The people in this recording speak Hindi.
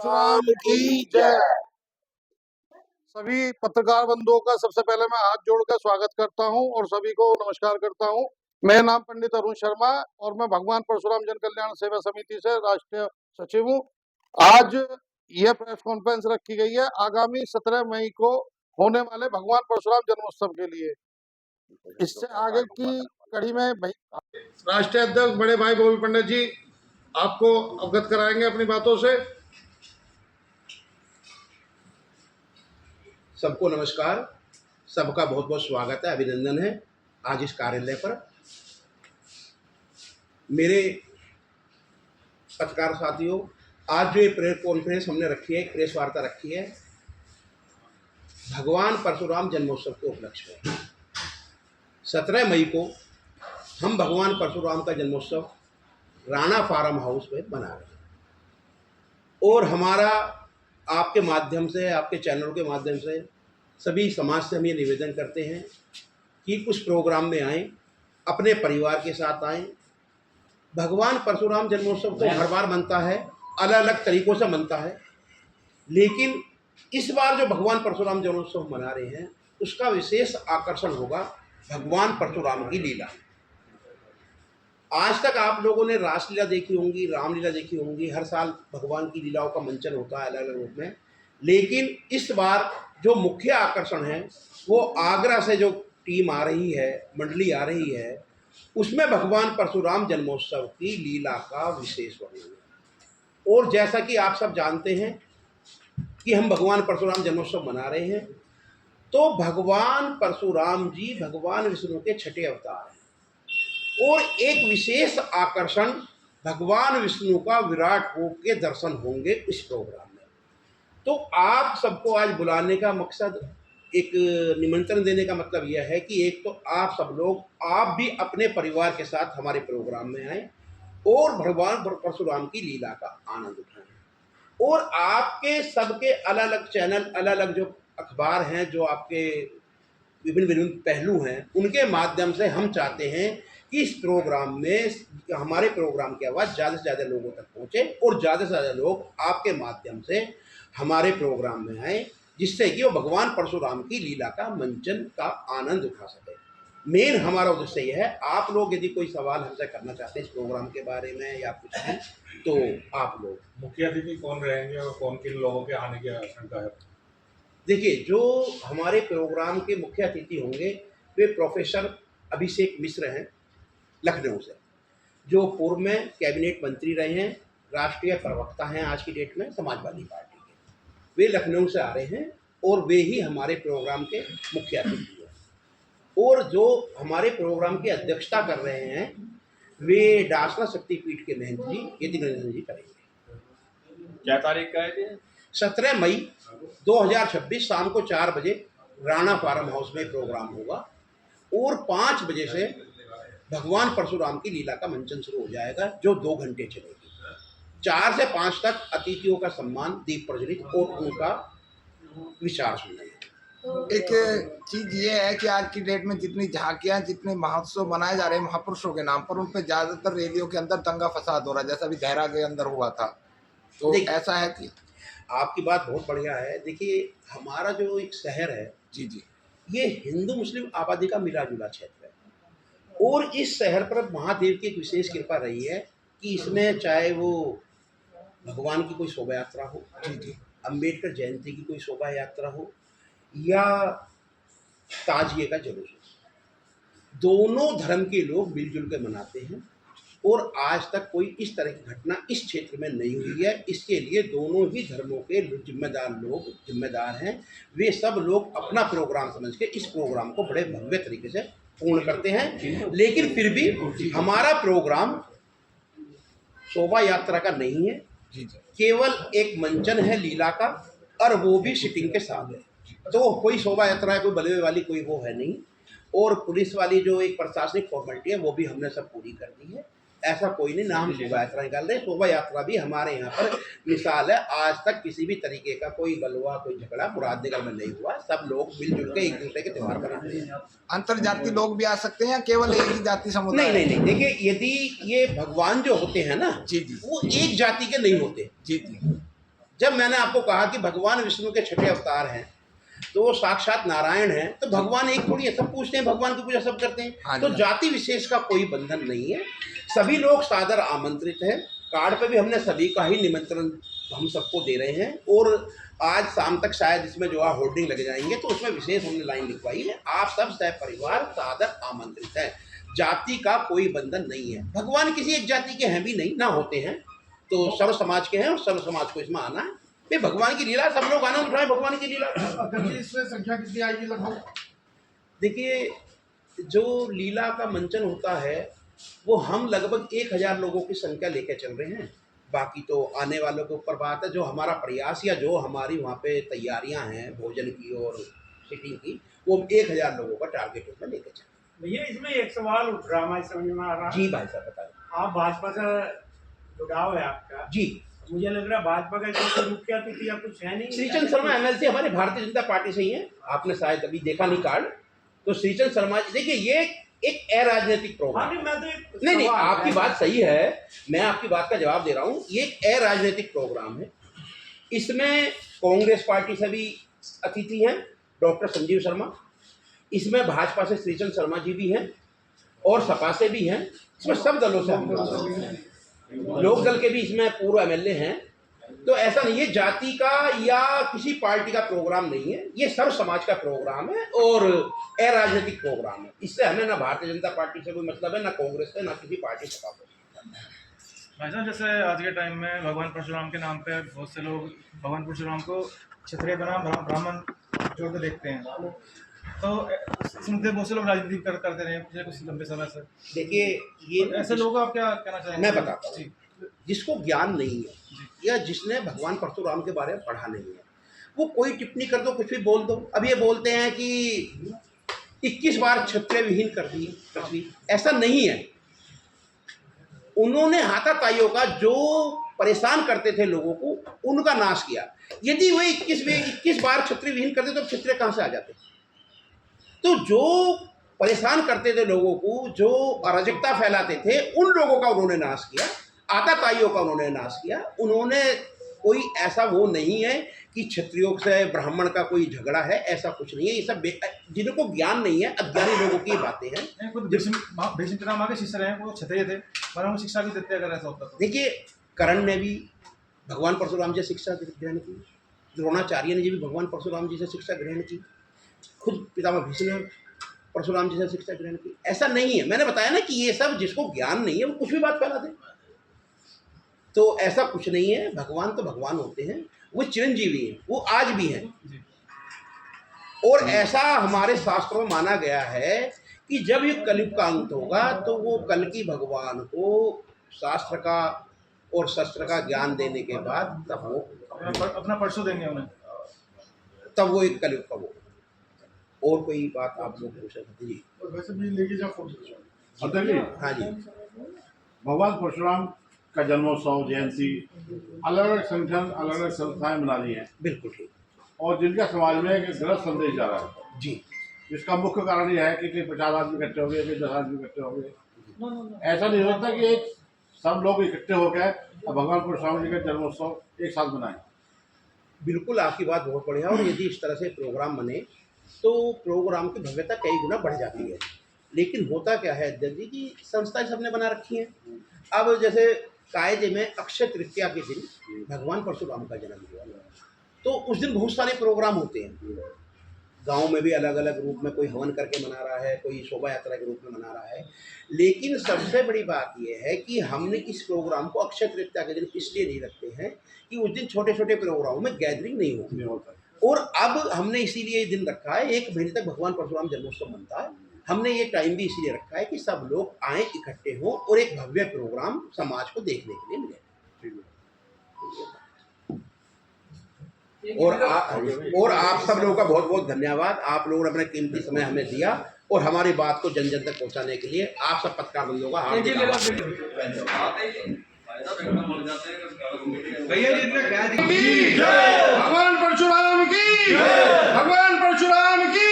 परशुराम की जय। सभी पत्रकार बंधुओं का सबसे पहले मैं हाथ जोड़कर स्वागत करता हूं और सभी को नमस्कार करता हूं। मेरा नाम पंडित अरुण शर्मा और मैं भगवान परशुराम जन कल्याण सेवा समिति से राष्ट्रीय सचिव हूं। आज यह प्रेस कॉन्फ्रेंस रखी गई है आगामी 17 मई को होने वाले भगवान परशुराम जन्मोत्सव के लिए। इससे आगे की कड़ी में राष्ट्रीय अध्यक्ष बड़े भाई गोविंद पंडित जी आपको अवगत कराएंगे अपनी बातों से। सबको नमस्कार, सबका बहुत बहुत स्वागत है, अभिनंदन है आज इस कार्यालय पर। मेरे पत्रकार साथियों, आज जो ये प्रेस कॉन्फ्रेंस हमने रखी है, प्रेस वार्ता रखी है, भगवान परशुराम जन्मोत्सव के उपलक्ष्य में 17 मई को हम भगवान परशुराम का जन्मोत्सव राणा फार्म हाउस में मना रहे हैं। और हमारा आपके माध्यम से, आपके चैनलों के माध्यम से सभी समाज से हम ये निवेदन करते हैं कि कुछ प्रोग्राम में आएँ, अपने परिवार के साथ आएँ। भगवान परशुराम जन्मोत्सव तो हर बार बनता है, अलग अलग तरीक़ों से बनता है, लेकिन इस बार जो भगवान परशुराम जन्मोत्सव मना रहे हैं उसका विशेष आकर्षण होगा भगवान परशुराम की लीला। आज तक आप लोगों ने रासलीला देखी होंगी, रामलीला देखी होंगी, हर साल भगवान की लीलाओं का मंचन होता है अलग अलग रूप में, लेकिन इस बार जो मुख्य आकर्षण है वो आगरा से जो टीम आ रही है, मंडली आ रही है, उसमें भगवान परशुराम जन्मोत्सव की लीला का विशेष वर्णन है। और जैसा कि आप सब जानते हैं कि हम भगवान परशुराम जन्मोत्सव मना रहे हैं, तो भगवान परशुराम जी भगवान विष्णु के छठे अवतार हैं और एक विशेष आकर्षण भगवान विष्णु का विराट रूप के दर्शन होंगे इस प्रोग्राम में। तो आप सबको आज बुलाने का मकसद, एक निमंत्रण देने का मतलब यह है कि एक तो आप सब लोग, आप भी अपने परिवार के साथ हमारे प्रोग्राम में आएँ और भगवान परशुराम की लीला का आनंद उठाएं। और आपके सबके अलग अलग चैनल, अलग अलग जो अखबार हैं, जो आपके विभिन्न विभिन्न पहलू हैं, उनके माध्यम से हम चाहते हैं कि इस प्रोग्राम में हमारे प्रोग्राम की आवाज़ ज़्यादा से ज़्यादा लोगों तक पहुँचे और ज़्यादा से ज़्यादा लोग आपके माध्यम से हमारे प्रोग्राम में आए, जिससे कि वो भगवान परशुराम की लीला का मंचन का आनंद उठा सके। मेन हमारा उद्देश्य यह है। आप लोग यदि कोई सवाल हमसे करना चाहते हैं इस प्रोग्राम के बारे में या कुछ है, तो आप लोग। मुख्य अतिथि कौन रहेंगे और कौन किन लोगों के आने की आशंका है? देखिए, जो हमारे प्रोग्राम के मुख्य अतिथि होंगे वे प्रोफेसर अभिषेक मिश्र हैं लखनऊ से, जो पूर्व में कैबिनेट मंत्री रहे हैं, राष्ट्रीय प्रवक्ता हैं आज की डेट में समाजवादी पार्टी के। वे लखनऊ से आ रहे हैं और वे ही हमारे प्रोग्राम के मुख्य अतिथि हैं। और जो हमारे प्रोग्राम की अध्यक्षता कर रहे हैं वे डासना शक्तिपीठ के महंत जी यति रंजन जी करेंगे। क्या तारीख का है? 17 मई 2026 शाम को 4 बजे राणा फार्म हाउस में प्रोग्राम होगा और 5 बजे से भगवान परशुराम की लीला का मंचन शुरू हो जाएगा, जो 2 घंटे चलेगी। 4 से 5 तक अतिथियों का सम्मान, दीप प्रज्वलित और उनका विचार सुनना है। एक चीज ये है कि आज की डेट में जितनी झांकियां, जितने महोत्सव मनाए जा रहे हैं महापुरुषों के नाम पर, उन पे ज्यादातर रैलियों के अंदर दंगा फसाद हो रहा है, जैसा भी देहरा के अंदर हुआ था। तो ऐसा है कि आपकी बात बहुत बढ़िया है। देखिए, हमारा जो एक शहर है जी जी, ये हिंदू मुस्लिम आबादी का मिला जुला क्षेत्र है और इस शहर पर महादेव की एक विशेष कृपा रही है कि इसमें चाहे वो भगवान की कोई शोभा यात्रा हो, जी जी, अम्बेडकर जयंती की कोई शोभा यात्रा हो या ताजिए का जुलूस हो, दोनों धर्म के लोग मिलजुल के मनाते हैं और आज तक कोई इस तरह की घटना इस क्षेत्र में नहीं हुई है। इसके लिए दोनों ही धर्मों के जिम्मेदार हैं। वे सब लोग अपना प्रोग्राम समझ के इस प्रोग्राम को बड़े भव्य तरीके से पूर्ण करते हैं। लेकिन फिर भी हमारा प्रोग्राम शोभा यात्रा का नहीं है, केवल एक मंचन है लीला का, और वो भी सिटिंग के साथ है। तो कोई शोभा यात्रा है, कोई बलवे वाली कोई वो है नहीं। और पुलिस वाली जो एक प्रशासनिक फॉर्मेलिटी है वो भी हमने सब पूरी कर दी है। ऐसा कोई नहीं, ना हम शोभा यात्रा निकाल रहे। शोभा यात्रा भी हमारे यहाँ पर मिसाल है, आज तक किसी भी तरीके का कोई गलवा, कोई झगड़ा मुरादनगर में नहीं हुआ। सब लोग मिलजुल के एक दूसरे के त्यौहार मनाते हैं। अंतरजातीय लोग भी आ सकते हैं या केवल एक ही जाति समुदाय? नहीं। देखिए, यदि ये भगवान जो होते हैं ना, जी जी, वो एक जाति के नहीं होते। जी जी, जब मैंने आपको कहा कि भगवान विष्णु के छठे अवतार हैं तो वो साक्षात नारायण हैं, तो भगवान एक थोड़ी है, सब पूछते हैं भगवान की पूजा सब करते हाँ हैं। जी, तो जाति विशेष का कोई बंधन नहीं है, सभी लोग सादर आमंत्रित हैं। कार्ड पे भी हमने सभी का ही निमंत्रण हम सबको दे रहे हैं, और आज शाम तक शायद इसमें जो है होर्डिंग लग जाएंगे, तो उसमें विशेष हमने लाइन लिखवाई है, आप सब सपरिवार सादर आमंत्रित हैं। जाति का कोई बंधन नहीं है, भगवान किसी एक जाति के हैं भी नहीं, ना होते हैं तो सर्व समाज के हैं, और सर्व समाज को इसमें आना है। भाई भगवान की लीला, सब लोग आनंद उठाएं भगवान की लीला। इसमें संख्या कितनी आएगी लगभग? देखिए, जो लीला का मंचन होता है वो हम लगभग 1000 लोगों की संख्या लेके चल रहे हैं। बाकी तो आने वालों के ऊपर बात है। जो हमारा प्रयास या जो हमारी वहाँ पे तैयारियां हैं भोजन की और सीटिंग की, वो 1000 लोगों का टारगेट उसमें लेके चल रहे भैया इसमें एक सवाल उठ रहा हमारी समझ में आ रहा हैं। है। जी भाई साहब बताएं। आप भाजपा से जुड़ाव है आपका, जी, मुझे लग रहा है भाजपा का कोई मुखिया या कुछ है नहीं। श्रीचंद शर्मा एमएलसी हमारे भारतीय जनता पार्टी से ही है, आपने शायद अभी देखा नहीं कार्ड। तो श्रीचंद शर्मा, देखिए ये एक अराजनीतिक प्रोग्राम। मैं तो नहीं, आपकी बात सही है, मैं आपकी बात का जवाब दे रहा हूँ। ये एक अराजनीतिक प्रोग्राम है, इसमें कांग्रेस पार्टी से भी अतिथि हैं डॉक्टर संजीव शर्मा, इसमें भाजपा से श्रीचंद शर्मा जी भी हैं, और सपा से भी हैं, इसमें सब दलों से हम लोक दल के भी इसमें पूर्व एमएलए हैं। तो ऐसा नहीं है जाति का या किसी पार्टी का प्रोग्राम नहीं है, ये सर्व समाज का प्रोग्राम है और अराजनीतिक प्रोग्राम है। इससे हमें ना भारतीय जनता पार्टी से कोई मतलब है, ना कांग्रेस से, ना किसी पार्टी से। भाई साहब, जैसे आज के टाइम में भगवान परशुराम के नाम पे बहुत से लोग भगवान परशुराम को क्षत्रिय बनाम ब्राह्मण जोड़ के देखते हैं, तो इस मुद्दे बहुत से लोग राजनीति करते रहे पिछले कुछ लंबे समय से। देखिए, ये ऐसे लोग आप क्या कहना चाहेंगे? मैं बताता हूँ, जिसको ज्ञान नहीं है या जिसने भगवान परशुराम के बारे में पढ़ा नहीं है, वो कोई टिप्पणी कर दो, कुछ भी बोल दो। अब ये बोलते हैं कि 21 बार क्षत्रिय विहीन कर दी पृथ्वी, ऐसा नहीं है। उन्होंने हाथापाइयों का जो परेशान करते थे लोगों को, उनका नाश किया। यदि वे 21 बार क्षत्रिय विहीन करते तो क्षत्रिय कहाँ से आ जाते? तो जो परेशान करते थे लोगों को, जो अराजकता फैलाते थे, उन लोगों का उन्होंने नाश किया, आताताइयों का उन्होंने नाश किया। उन्होंने कोई ऐसा वो नहीं है कि क्षत्रियों से ब्राह्मण का कोई झगड़ा है, ऐसा कुछ नहीं है। ये सब जिनको ज्ञान नहीं है, अज्ञानी लोगों की बातें हैं। भीष्म राम आगे शिष्य रहे, वो क्षत्रिय थे, पर उनको शिक्षा भी देते अगर ऐसा होता तो। देखिए, कर्ण ने भी भगवान परशुराम जी से शिक्षा ग्रहण की, द्रोणाचार्य ने भी भगवान परशुराम जी से शिक्षा ग्रहण की, खुद पितामह भीष्म ने परशुराम जी से शिक्षा ग्रहण की। ऐसा नहीं है, मैंने बताया ना कि ये सब जिसको ज्ञान नहीं है वो कुछ भी बात फैला दे, तो ऐसा कुछ नहीं है। भगवान तो भगवान होते हैं, वो चिरंजीवी हैं, वो आज भी हैं। और ऐसा हमारे शास्त्रों में माना गया है कि जब ये कलयुग का अंत होगा तो वो कल्कि भगवान को शास्त्र का और शस्त्र का ज्ञान देने के बाद तब वो अपना परसों देंगे उन्हें, तब वो एक कलयुग का वो। और कोई बात आप लोग पूछ सकते जी? वैसे भी लेके जाओ। हाँ जी, भगवान परशुराम का जन्मोत्सव, जयंती, अलग अलग संगठन, अलग अलग संस्थाएं मना रही हैं, बिल्कुल ठीक। और जिनका समाज में एक गलत संदेश जा रहा है, जी, जिसका मुख्य कारण यह है कि कहीं 50 आदमी इकट्ठे हो गए, कहीं 10 आदमी इकट्ठे हो गए। ऐसा नहीं होता कि एक सब लोग इकट्ठे होकर भगवान परशुराम जी का जन्मोत्सव एक साथ मनाएं। बिल्कुल आपकी बात बहुत बढ़िया। और यदि इस तरह से प्रोग्राम बने तो प्रोग्राम की भव्यता कई गुना बढ़ जाती है। लेकिन होता क्या है अध्यक्ष जी कि संस्थाएं सबने बना रखी हैं। अब जैसे कायदे में अक्षय तृतीया के दिन भगवान परशुराम का जन्म हुआ, तो उस दिन बहुत सारे प्रोग्राम होते हैं। गांव में भी अलग अलग रूप में कोई हवन करके मना रहा है, कोई शोभा यात्रा के रूप में मना रहा है। लेकिन सबसे बड़ी बात यह है कि हमने इस प्रोग्राम को अक्षय तृतीया के दिन इसलिए नहीं रखते हैं कि उस दिन छोटे छोटे प्रोग्रामों में गैदरिंग नहीं होगी। और अब हमने इसीलिए ये दिन रखा है, 1 महीने तक भगवान परशुराम जन्मोत्सव बनता है। हमने ये टाइम भी इसीलिए रखा है कि सब लोग आए, इकट्ठे हों और एक भव्य प्रोग्राम समाज को देखने के लिए मिले। और आप सब लोगों का बहुत बहुत धन्यवाद। आप लोगों ने अपना कीमती समय हमें दिया और हमारी बात को जन जन तक पहुंचाने के लिए आप सब पत्रकार बंधुओं का हार्दिक भगवान परशुराम की, भगवान परशुराम की।